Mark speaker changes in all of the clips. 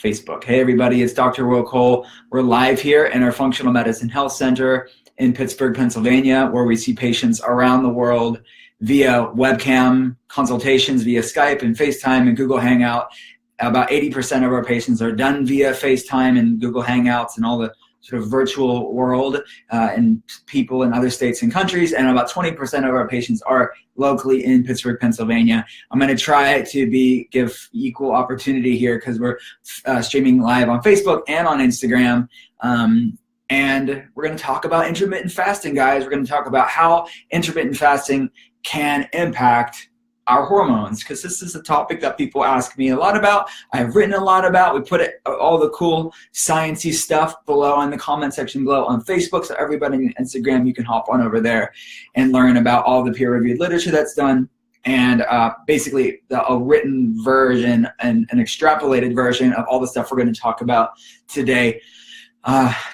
Speaker 1: Facebook. Hey everybody, it's Dr. Will Cole. We're live here in our Functional Medicine Health Center in Pittsburgh, Pennsylvania, where we see patients around the world via webcam consultations, via Skype and FaceTime and Google Hangout. About 80% of our patients are done via FaceTime and Google Hangouts and all the sort of virtual world and people in other states and countries, and about 20% of our patients are locally in Pittsburgh, Pennsylvania. I'm going to try to give equal opportunity here because we're streaming live on Facebook and on Instagram. And we're going to talk about intermittent fasting, guys. We're going to talk about how intermittent fasting can impact our hormones, because this is a topic that people ask me a lot about. I've written a lot about. We put all the cool sciencey stuff below in the comment section below on Facebook, so everybody on Instagram, you can hop on over there and learn about all the peer-reviewed literature that's done, and basically a written version and an extrapolated version of all the stuff we're going to talk about today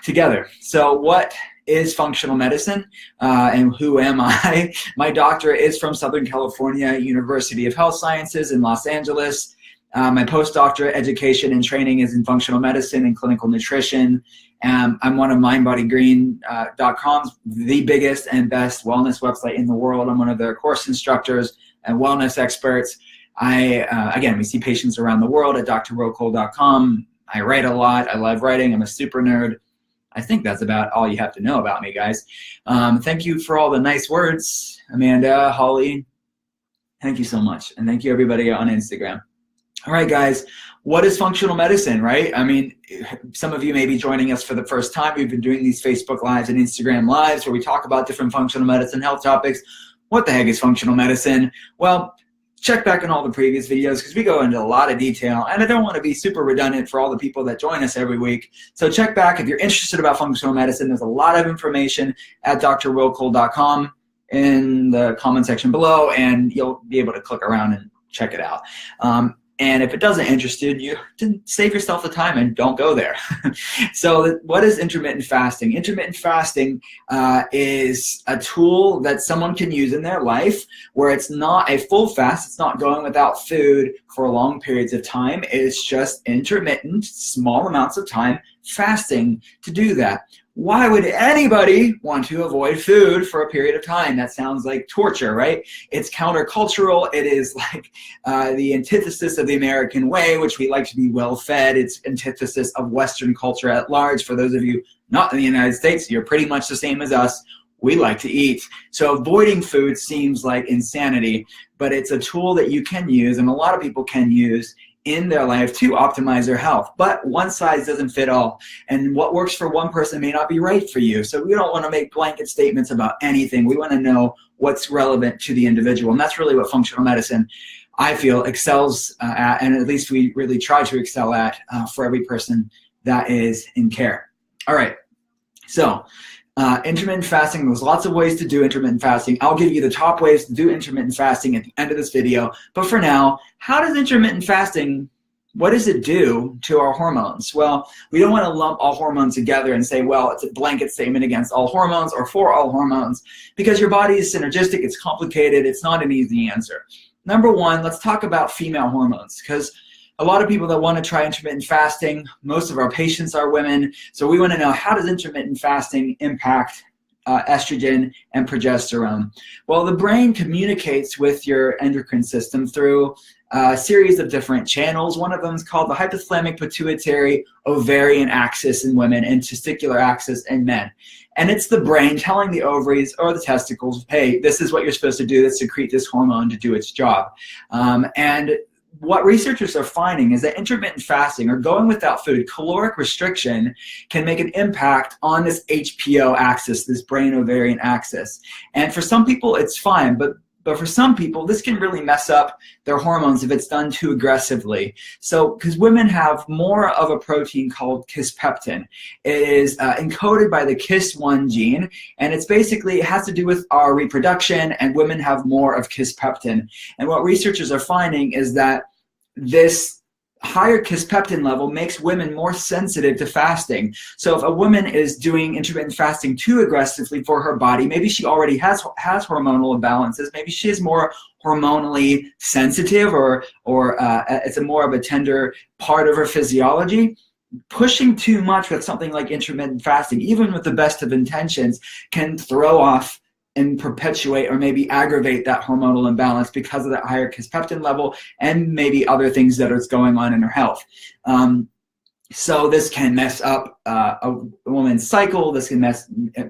Speaker 1: together. So what is functional medicine, and who am I? My doctorate is from Southern California University of Health Sciences in Los Angeles. My postdoctorate education and training is in functional medicine and clinical nutrition. I'm one of mindbodygreen.com's the biggest and best wellness website in the world. I'm one of their course instructors and wellness experts. Again, we see patients around the world at drwillcole.com. I write a lot. I love writing. I'm a super nerd. I think that's about all you have to know about me, guys. Thank you for all the nice words, Amanda, Holly. Thank you so much. And thank you, everybody on Instagram. All right, guys, what is functional medicine, right? I mean, some of you may be joining us for the first time. We've been doing these Facebook Lives and Instagram Lives where we talk about different functional medicine health topics. What the heck is functional medicine? Well, check back on all the previous videos because we go into a lot of detail, and I don't want to be super redundant for all the people that join us every week. So check back if you're interested about functional medicine. There's a lot of information at drwillcole.com in the comment section below, and you'll be able to click around and check it out. And if it doesn't interest you, save yourself the time and don't go there. So what is intermittent fasting? Intermittent fasting is a tool that someone can use in their life where it's not a full fast. It's not going without food for long periods of time. It's just intermittent, small amounts of time fasting to do that. Why would anybody want to avoid food for a period of time? That sounds like torture, right? It's countercultural. It is like the antithesis of the American way, which we like to be well-fed. It's antithesis of Western culture at large. For those of you not in the United States, you're pretty much the same as us. We like to eat. So avoiding food seems like insanity, but it's a tool that you can use, and a lot of people can use in their life to optimize their health. But one size doesn't fit all. And what works for one person may not be right for you. So we don't want to make blanket statements about anything. We want to know what's relevant to the individual. And that's really what functional medicine, I feel, excels at, and at least we really try to excel at for every person that is in care. All right. So intermittent fasting, there's lots of ways to do intermittent fasting. I'll give you the top ways to do intermittent fasting at the end of this video. But for now, how does intermittent fasting, what does it do to our hormones? Well, we don't want to lump all hormones together and say, well, it's a blanket statement against all hormones or for all hormones, because your body is synergistic, it's complicated, it's not an easy answer. Number one, let's talk about female hormones, because a lot of people that want to try intermittent fasting, most of our patients are women, so we want to know, how does intermittent fasting impact estrogen and progesterone? Well, the brain communicates with your endocrine system through a series of different channels. One of them is called the hypothalamic pituitary ovarian axis in women and testicular axis in men. And it's the brain telling the ovaries or the testicles, hey, this is what you're supposed to do, to secrete this hormone to do its job. And what researchers are finding is that intermittent fasting, or going without food, caloric restriction, can make an impact on this HPO axis, this brain ovarian axis. And for some people, it's fine, but for some people, this can really mess up their hormones if it's done too aggressively. So, because women have more of a protein called kisspeptin. It is encoded by the KISS1 gene, and it's basically, it has to do with our reproduction, and women have more of kisspeptin. And what researchers are finding is that this higher kisspeptin level makes women more sensitive to fasting. So if a woman is doing intermittent fasting too aggressively for her body, maybe she already has hormonal imbalances, maybe she is more hormonally sensitive, or it's a more of a tender part of her physiology. Pushing too much with something like intermittent fasting, even with the best of intentions, can throw off and perpetuate or maybe aggravate that hormonal imbalance because of that higher kisspeptin level and maybe other things that is going on in her health. So this can mess up a woman's cycle. This can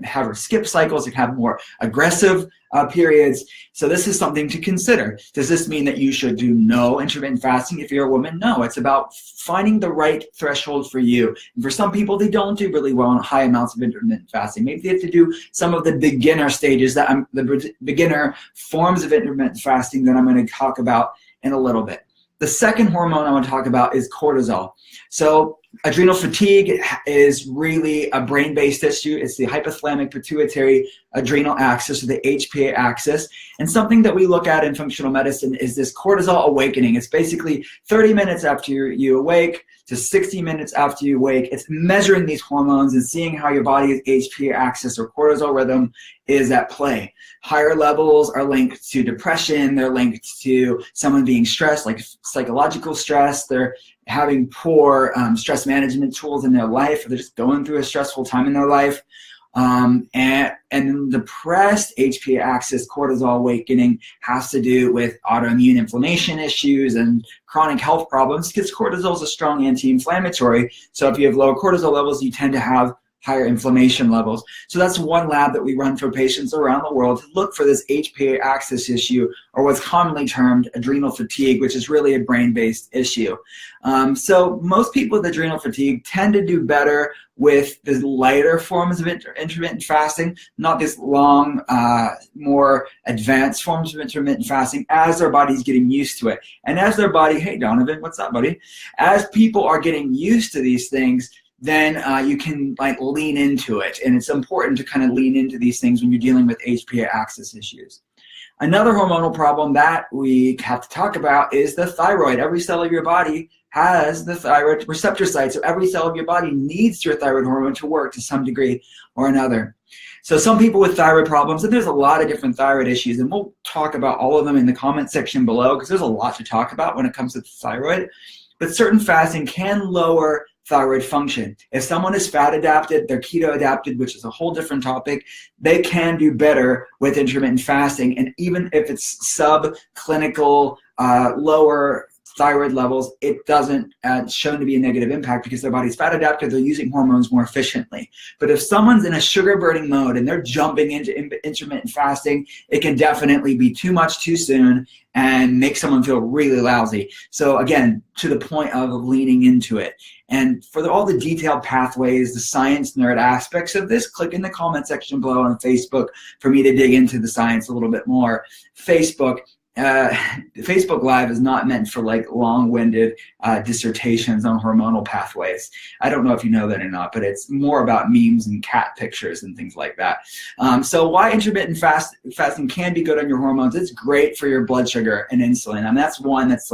Speaker 1: have her skip cycles. It can have more aggressive periods. So this is something to consider. Does this mean that you should do no intermittent fasting if you're a woman? No, it's about finding the right threshold for you. And for some people, they don't do really well on high amounts of intermittent fasting. Maybe they have to do some of the beginner stages, the beginner forms of intermittent fasting that I'm going to talk about in a little bit. The second hormone I want to talk about is cortisol. So adrenal fatigue is really a brain-based issue. It's the hypothalamic pituitary adrenal axis, or the HPA axis. And something that we look at in functional medicine is this cortisol awakening. It's basically 30 minutes after you awake to 60 minutes after you wake. It's measuring these hormones and seeing how your body's HPA axis or cortisol rhythm is at play. Higher levels are linked to depression. They're linked to someone being stressed, like psychological stress. They're having poor stress management tools in their life, or they're just going through a stressful time in their life. And depressed HPA axis cortisol awakening has to do with autoimmune inflammation issues and chronic health problems, because cortisol is a strong anti-inflammatory. So if you have lower cortisol levels, you tend to have higher inflammation levels. So that's one lab that we run for patients around the world to look for this HPA axis issue, or what's commonly termed adrenal fatigue, which is really a brain-based issue. So most people with adrenal fatigue tend to do better with the lighter forms of intermittent fasting, not this long, more advanced forms of intermittent fasting, as their body's getting used to it. And as their body, hey Donovan, what's up, buddy? As people are getting used to these things, then you can lean into it. And it's important to kind of lean into these things when you're dealing with HPA axis issues. Another hormonal problem that we have to talk about is the thyroid. Every cell of your body has the thyroid receptor site. So every cell of your body needs your thyroid hormone to work to some degree or another. So some people with thyroid problems, and there's a lot of different thyroid issues, and we'll talk about all of them in the comment section below, because there's a lot to talk about when it comes to the thyroid. But certain fasting can lower thyroid function. If someone is fat adapted, they're keto adapted, which is a whole different topic, they can do better with intermittent fasting. And even if it's subclinical, lower thyroid levels, it doesn't shown to be a negative impact, because their body's fat adapted, they're using hormones more efficiently. But if someone's in a sugar burning mode and they're jumping into intermittent fasting, it can definitely be too much too soon and make someone feel really lousy. So again, to the point of leaning into it. And for all the detailed pathways, the science nerd aspects of this, click in the comment section below on Facebook for me to dig into the science a little bit more. Facebook Live is not meant for long-winded dissertations on hormonal pathways. I don't know if you know that or not, but it's more about memes and cat pictures and things like that. So why intermittent fasting can be good on your hormones? It's great for your blood sugar and insulin. And that's one that's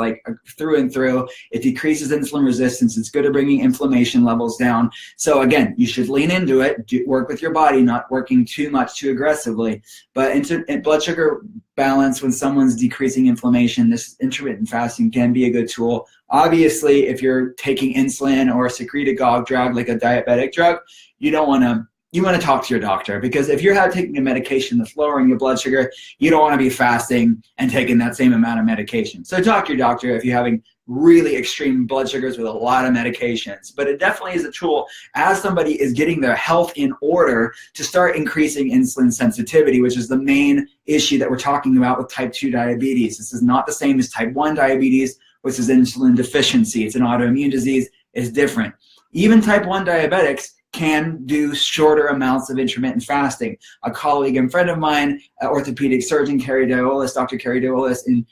Speaker 1: through and through. It decreases insulin resistance. It's good at bringing inflammation levels down. So again, you should lean into it. Work with your body, not working too much, too aggressively. But blood sugar balance, when someone's decreasing inflammation, this intermittent fasting can be a good tool. Obviously, if you're taking insulin or a secretagogue drug, like a diabetic drug, you want to talk to your doctor, because if you're taking a medication that's lowering your blood sugar, you don't want to be fasting and taking that same amount of medication. So talk to your doctor if you're having really extreme blood sugars with a lot of medications. But it definitely is a tool as somebody is getting their health in order to start increasing insulin sensitivity, which is the main issue that we're talking about with type 2 diabetes. This is not the same as type 1 diabetes, which is insulin deficiency. It's an autoimmune disease. It's different. Even type 1 diabetics can do shorter amounts of intermittent fasting. A colleague and friend of mine, orthopedic surgeon Dr. Carrie Diolis in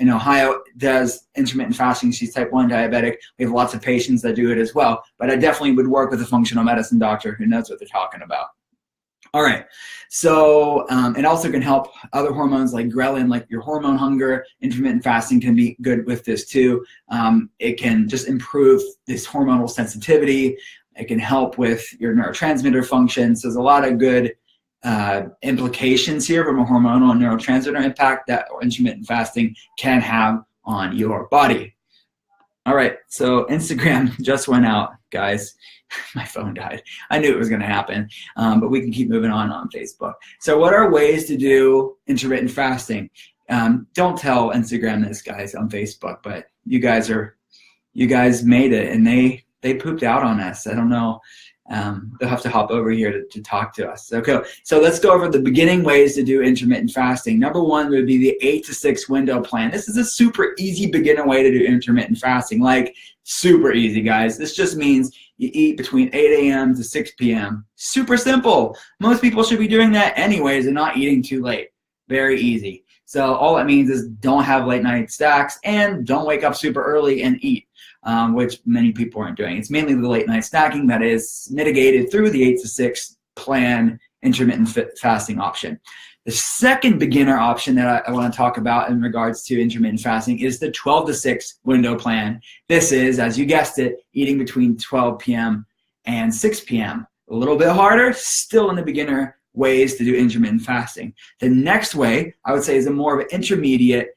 Speaker 1: Ohio, does intermittent fasting. She's type 1 diabetic. We have lots of patients that do it as well. But I definitely would work with a functional medicine doctor who knows what they're talking about. All right, so it also can help other hormones like ghrelin, like your hormone hunger. Intermittent fasting can be good with this too. It can just improve this hormonal sensitivity. It can help with your neurotransmitter function. So there's a lot of good implications here from a hormonal and neurotransmitter impact that intermittent fasting can have on your body. All right, so Instagram just went out, guys. My phone died. I knew it was going to happen, but we can keep moving on Facebook. So what are ways to do intermittent fasting? Don't tell Instagram this, guys, on Facebook, but you guys made it, and they pooped out on us. I don't know. They'll have to hop over here to talk to us. Okay, so let's go over the beginning ways to do intermittent fasting. Number one would be the 8 to 6 window plan. This is a super easy beginner way to do intermittent fasting, like super easy, guys. This just means you eat between 8 a.m. to 6 p.m. Super simple. Most people should be doing that anyways and not eating too late. Very easy. So all that means is don't have late night snacks and don't wake up super early and eat. Which many people aren't doing. It's mainly the late night snacking that is mitigated through the 8 to 6 plan intermittent fasting option. The second beginner option that I want to talk about in regards to intermittent fasting is the 12 to 6 window plan. This is, as you guessed it, eating between 12 p.m. and 6 p.m. A little bit harder, still in the beginner ways to do intermittent fasting. The next way, I would say, is a more of an intermediate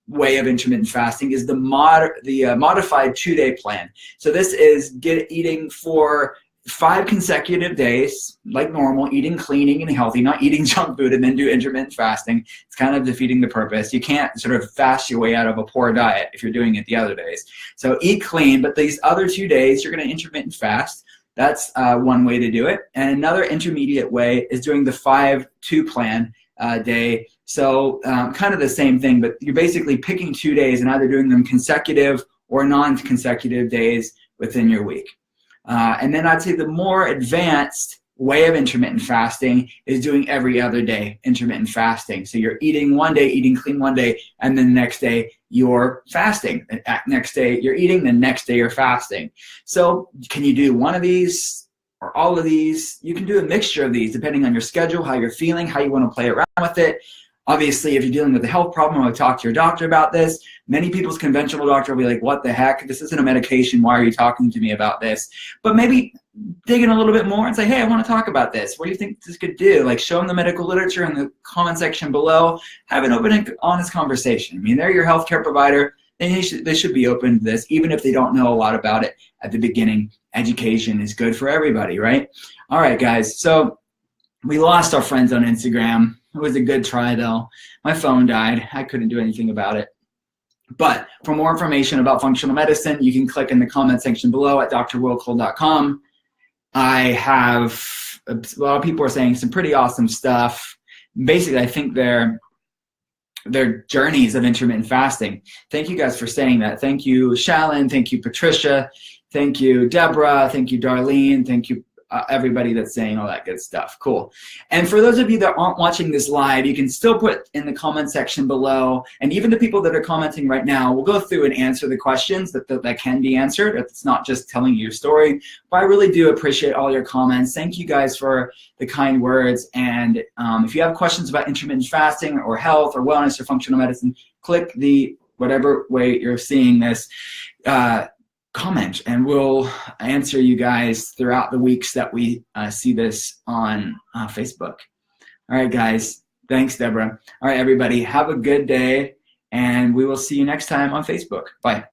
Speaker 1: way of intermittent fasting is the modified 2-day plan. So this is eating for 5 consecutive days, like normal, eating clean, eating healthy, not eating junk food and then do intermittent fasting. It's kind of defeating the purpose. You can't sort of fast your way out of a poor diet if you're doing it the other days. So eat clean, but these other 2 days, you're going to intermittent fast. That's one way to do it. And another intermediate way is doing the 5-2 plan day. So kind of the same thing, but you're basically picking 2 days and either doing them consecutive or non-consecutive days within your week. And then I'd say the more advanced way of intermittent fasting is doing every other day intermittent fasting. So you're eating one day, eating clean one day, and then the next day you're fasting. The next day you're eating, the next day you're fasting. So can you do one of these or all of these? You can do a mixture of these depending on your schedule, how you're feeling, how you want to play around with it. Obviously, if you're dealing with a health problem, I would talk to your doctor about this. Many people's conventional doctor will be like, what the heck? This isn't a medication. Why are you talking to me about this? But maybe dig in a little bit more and say, hey, I want to talk about this. What do you think this could do? Like, show them the medical literature in the comment section below. Have an open and honest conversation. I mean, they're your healthcare provider. They should be open to this, even if they don't know a lot about it at the beginning. Education is good for everybody, right? All right, guys. So we lost our friends on Instagram. It was a good try, though. My phone died. I couldn't do anything about it. But for more information about functional medicine, you can click in the comment section below at drwillcole.com. I have a lot of people are saying some pretty awesome stuff. Basically, I think they're journeys of intermittent fasting. Thank you guys for saying that. Thank you, Shalyn. Thank you, Patricia. Thank you, Deborah. Thank you, Darlene. Thank you, everybody that's saying all that good stuff. Cool. And for those of you that aren't watching this live, you can still put in the comment section below. And even the people that are commenting right now, we'll go through and answer the questions that can be answered. It's not just telling you your story. But I really do appreciate all your comments. Thank you guys for the kind words. And if you have questions about intermittent fasting or health or wellness or functional medicine, click the whatever way you're seeing this. Comment, and we'll answer you guys throughout the weeks that we see this on Facebook. All right, guys. Thanks, Deborah. All right, everybody. Have a good day, and we will see you next time on Facebook. Bye.